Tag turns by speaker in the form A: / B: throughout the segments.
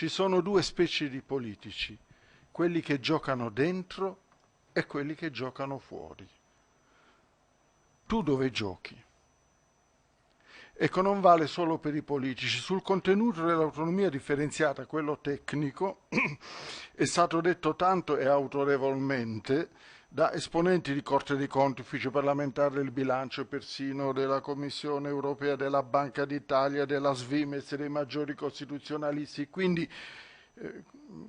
A: ci sono due specie di politici, quelli che giocano dentro e quelli che giocano fuori. Tu dove giochi? Ecco, non vale solo per i politici. Sul contenuto dell'autonomia differenziata, quello tecnico, è stato detto tanto e autorevolmente da esponenti di Corte dei Conti, Ufficio parlamentare del bilancio, persino della Commissione europea, della Banca d'Italia, della Svimez, dei maggiori costituzionalisti. Quindi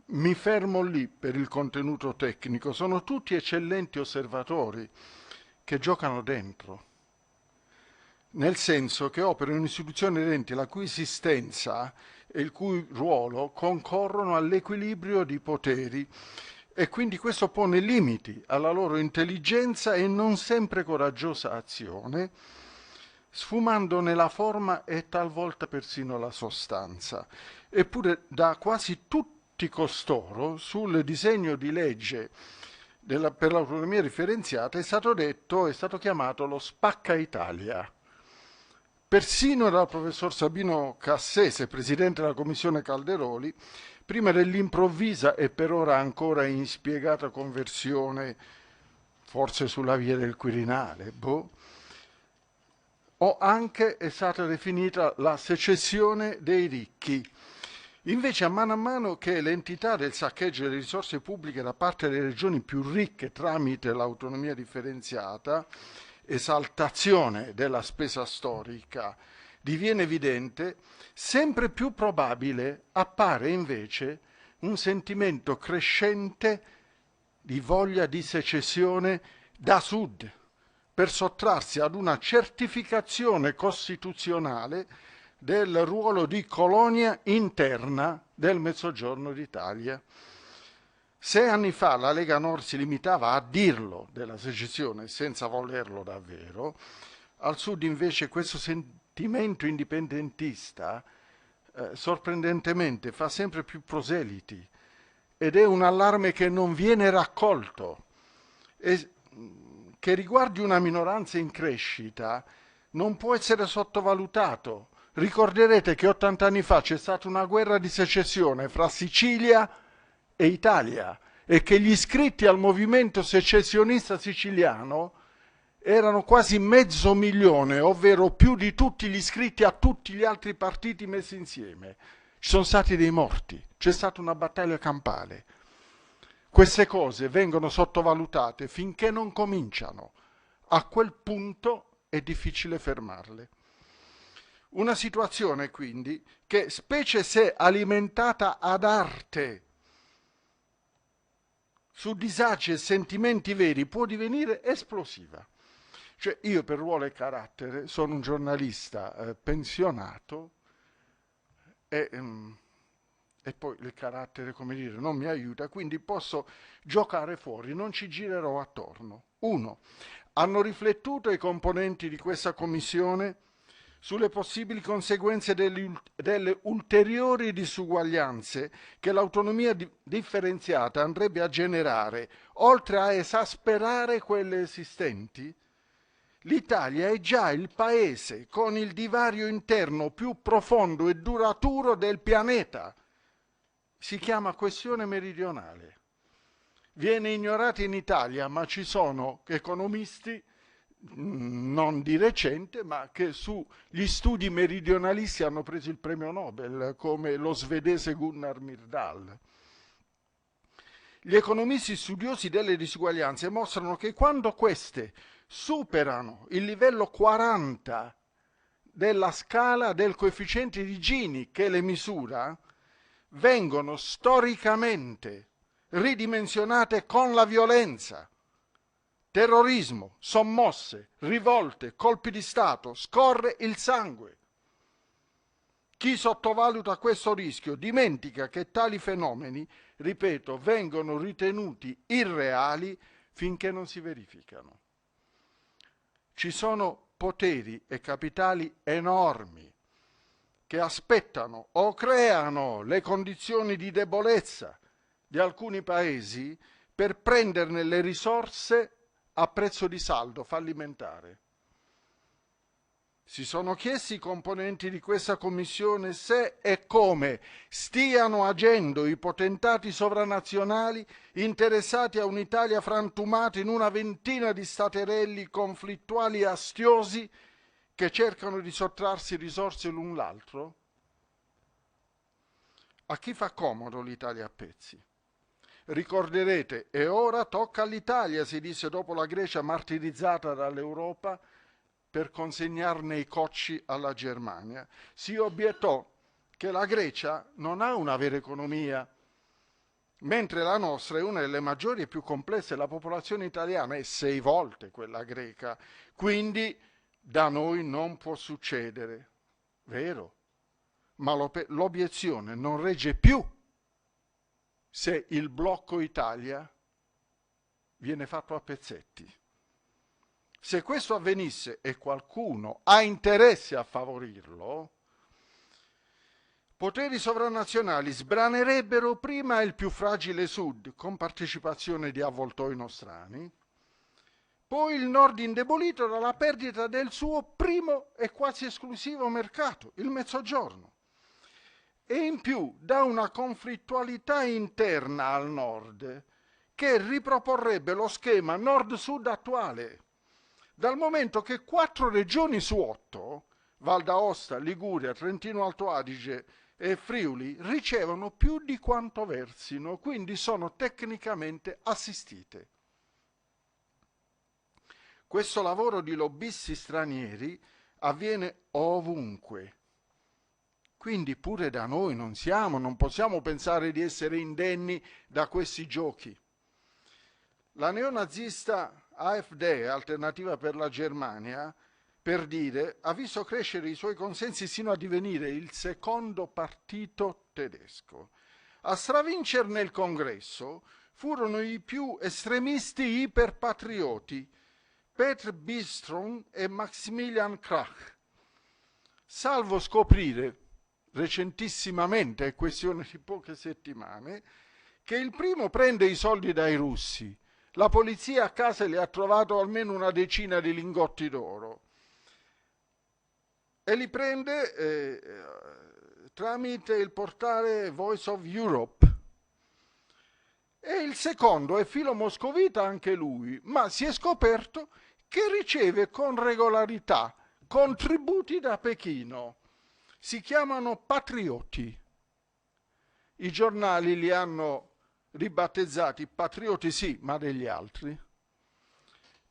A: mi fermo lì per il contenuto tecnico. Sono tutti eccellenti osservatori che giocano dentro, nel senso che operano in istituzioni enti la cui esistenza e il cui ruolo concorrono all'equilibrio di poteri e quindi questo pone limiti alla loro intelligenza e non sempre coraggiosa azione, sfumandone la forma e talvolta persino la sostanza. Eppure da quasi tutti costoro sul disegno di legge per l'autonomia differenziata è stato chiamato lo spacca Italia. Persino dal professor Sabino Cassese, presidente della commissione Calderoli, prima dell'improvvisa e per ora ancora inspiegata conversione, forse sulla via del Quirinale, o anche è stata definita la secessione dei ricchi. Invece, a mano che l'entità del saccheggio delle risorse pubbliche da parte delle regioni più ricche tramite l'autonomia differenziata, esaltazione della spesa storica, diviene evidente, sempre più probabile appare invece un sentimento crescente di voglia di secessione da sud, per sottrarsi ad una certificazione costituzionale del ruolo di colonia interna del Mezzogiorno d'Italia. 6 anni fa la Lega Nord si limitava a dirlo della secessione senza volerlo davvero, al Sud invece questo sentimento indipendentista sorprendentemente fa sempre più proseliti ed è un allarme che non viene raccolto e che riguardi una minoranza in crescita non può essere sottovalutato. Ricorderete che 80 anni fa c'è stata una guerra di secessione fra Sicilia e Italia e che gli iscritti al movimento secessionista siciliano erano quasi 500.000, ovvero più di tutti gli iscritti a tutti gli altri partiti messi insieme. Ci sono stati dei morti, c'è stata una battaglia campale. Queste cose vengono sottovalutate finché non cominciano. A quel punto è difficile fermarle. Una situazione quindi che, specie se alimentata ad arte su disagi e sentimenti veri, può divenire esplosiva. Cioè io per ruolo e carattere sono un giornalista pensionato e poi il carattere, come dire, non mi aiuta, quindi posso giocare fuori, non ci girerò attorno. Uno, hanno riflettuto i componenti di questa commissione sulle possibili conseguenze delle ulteriori disuguaglianze che l'autonomia differenziata andrebbe a generare, oltre a esasperare quelle esistenti? L'Italia è già il paese con il divario interno più profondo e duraturo del pianeta. Si chiama questione meridionale. Viene ignorata in Italia, ma ci sono economisti non di recente, ma che sugli studi meridionalisti hanno preso il premio Nobel, come lo svedese Gunnar Myrdal. Gli economisti studiosi delle disuguaglianze mostrano che quando queste superano il livello 40 della scala del coefficiente di Gini che le misura, vengono storicamente ridimensionate con la violenza. Terrorismo, sommosse, rivolte, colpi di Stato, scorre il sangue. Chi sottovaluta questo rischio dimentica che tali fenomeni, ripeto, vengono ritenuti irreali finché non si verificano. Ci sono poteri e capitali enormi che aspettano o creano le condizioni di debolezza di alcuni paesi per prenderne le risorse a prezzo di saldo fallimentare. Si sono chiesti i componenti di questa commissione se e come stiano agendo i potentati sovranazionali interessati a un'Italia frantumata in una ventina di staterelli conflittuali e astiosi che cercano di sottrarsi risorse l'un l'altro? A chi fa comodo l'Italia a pezzi? Ricorderete, e ora tocca all'Italia, si disse dopo la Grecia martirizzata dall'Europa, per consegnarne i cocci alla Germania. Si obiettò che la Grecia non ha una vera economia, mentre la nostra è una delle maggiori e più complesse. La popolazione italiana è 6 volte quella greca, quindi da noi non può succedere. Vero, ma l'obiezione non regge più se il blocco Italia viene fatto a pezzetti. Se questo avvenisse e qualcuno ha interesse a favorirlo, poteri sovranazionali sbranerebbero prima il più fragile Sud, con partecipazione di avvoltoi nostrani, poi il Nord indebolito dalla perdita del suo primo e quasi esclusivo mercato, il Mezzogiorno, e in più da una conflittualità interna al Nord che riproporrebbe lo schema Nord-Sud attuale, dal momento che 4 regioni su 8, Val d'Aosta, Liguria, Trentino Alto Adige e Friuli, ricevono più di quanto versino, quindi sono tecnicamente assistite. Questo lavoro di lobbisti stranieri avviene ovunque, quindi pure da noi non possiamo pensare di essere indenni da questi giochi. La neonazista AfD, Alternativa per la Germania, per dire, ha visto crescere i suoi consensi sino a divenire il secondo partito tedesco. A stravincere nel congresso furono i più estremisti iperpatrioti, Petr Bistrom e Maximilian Krach, salvo scoprire recentissimamente, è questione di poche settimane, che il primo prende i soldi dai russi. La polizia a casa le ha trovato almeno una decina di lingotti d'oro e li prende tramite il portale Voice of Europe. E il secondo è filo moscovita anche lui, ma si è scoperto che riceve con regolarità contributi da Pechino. Si chiamano patrioti. I giornali li hanno ribattezzati patrioti sì, ma degli altri,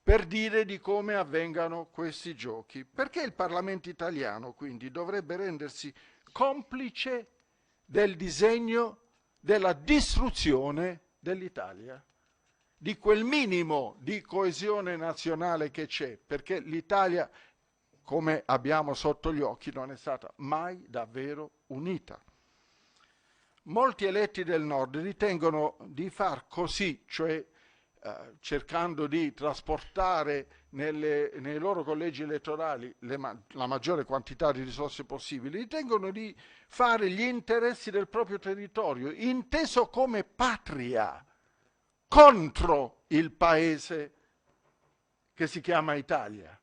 A: per dire di come avvengano questi giochi. Perché il Parlamento italiano quindi dovrebbe rendersi complice del disegno della distruzione dell'Italia, di quel minimo di coesione nazionale che c'è, perché l'Italia, come abbiamo sotto gli occhi, non è stata mai davvero unita. Molti eletti del Nord ritengono di far così, cioè cercando di trasportare nei loro collegi elettorali la maggiore quantità di risorse possibili, ritengono di fare gli interessi del proprio territorio, inteso come patria, contro il paese che si chiama Italia.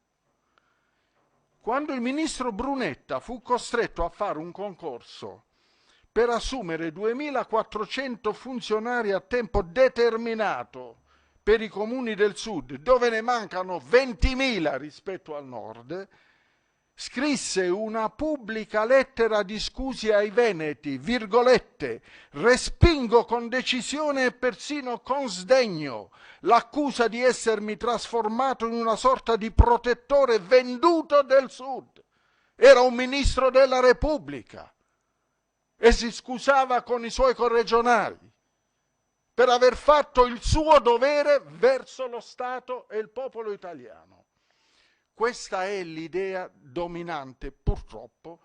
A: Quando il ministro Brunetta fu costretto a fare un concorso per assumere 2400 funzionari a tempo determinato per i comuni del sud, dove ne mancano 20.000 rispetto al nord, scrisse una pubblica lettera di scusi ai veneti, virgolette, respingo con decisione e persino con sdegno l'accusa di essermi trasformato in una sorta di protettore venduto del sud. Era un ministro della Repubblica e si scusava con i suoi corregionali per aver fatto il suo dovere verso lo Stato e il popolo italiano. Questa è l'idea dominante, purtroppo,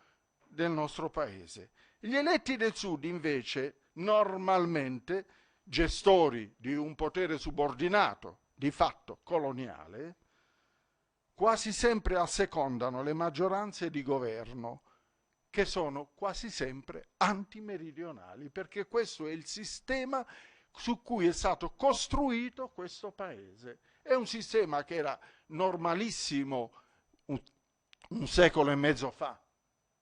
A: del nostro paese. Gli eletti del Sud, invece, normalmente, gestori di un potere subordinato, di fatto coloniale, quasi sempre assecondano le maggioranze di governo, che sono quasi sempre antimeridionali, perché questo è il sistema su cui è stato costruito questo paese. È un sistema che era normalissimo un secolo e mezzo fa,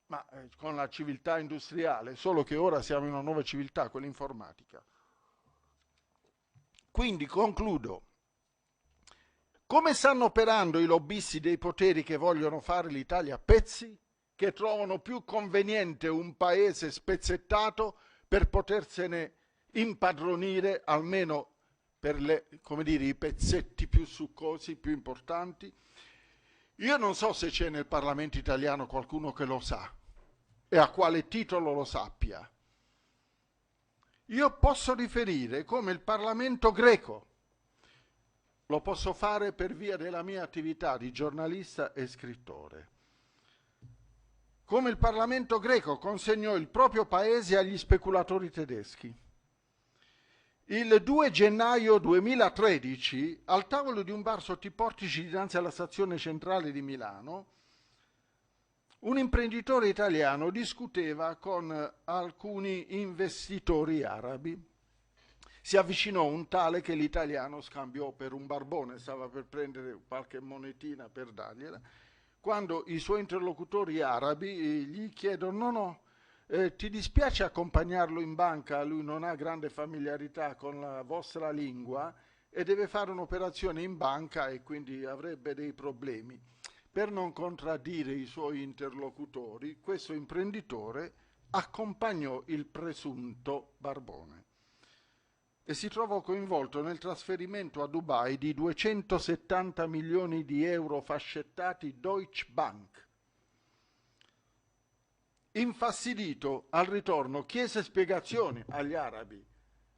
A: ma con la civiltà industriale, solo che ora siamo in una nuova civiltà, quella informatica. Quindi concludo. Come stanno operando i lobbisti dei poteri che vogliono fare l'Italia a pezzi, che trovano più conveniente un paese spezzettato per potersene impadronire, almeno per come dire, i pezzetti più succosi, più importanti? Io non so se c'è nel Parlamento italiano qualcuno che lo sa e a quale titolo lo sappia. Io posso riferire come il Parlamento greco. Lo posso fare per via della mia attività di giornalista e scrittore. Come il Parlamento greco consegnò il proprio paese agli speculatori tedeschi. Il 2 gennaio 2013, al tavolo di un bar sotto i portici dinanzi alla stazione centrale di Milano, un imprenditore italiano discuteva con alcuni investitori arabi. Si avvicinò un tale che l'italiano scambiò per un barbone, stava per prendere qualche monetina per dargliela, quando i suoi interlocutori arabi gli chiedono: no, ti dispiace accompagnarlo in banca? Lui non ha grande familiarità con la vostra lingua e deve fare un'operazione in banca e quindi avrebbe dei problemi. Per non contraddire i suoi interlocutori, questo imprenditore accompagnò il presunto barbone e si trovò coinvolto nel trasferimento a Dubai di 270 milioni di euro fascettati Deutsche Bank. Infastidito, al ritorno chiese spiegazioni agli arabi.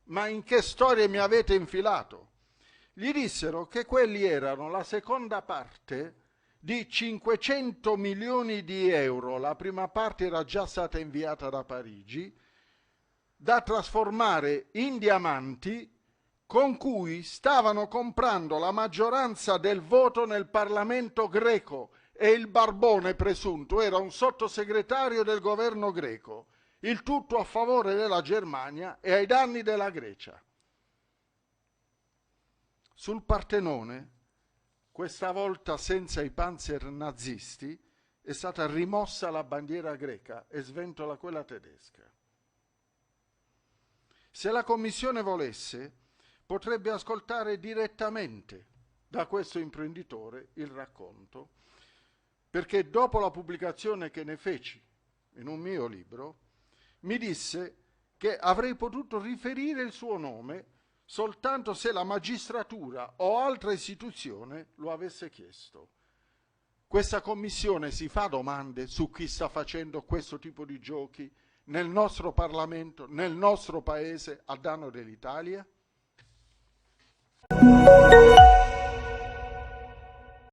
A: Ma in che storie mi avete infilato? Gli dissero che quelli erano la seconda parte di 500 milioni di euro. La prima parte era già stata inviata da Parigi, da trasformare in diamanti, con cui stavano comprando la maggioranza del voto nel Parlamento greco, e il barbone presunto era un sottosegretario del governo greco, il tutto a favore della Germania e ai danni della Grecia. Sul Partenone, questa volta senza i panzer nazisti, è stata rimossa la bandiera greca e sventola quella tedesca. Se la Commissione volesse, potrebbe ascoltare direttamente da questo imprenditore il racconto, perché dopo la pubblicazione che ne feci in un mio libro, mi disse che avrei potuto riferire il suo nome soltanto se la magistratura o altra istituzione lo avesse chiesto. Questa commissione si fa domande su chi sta facendo questo tipo di giochi nel nostro Parlamento, nel nostro Paese, a danno dell'Italia?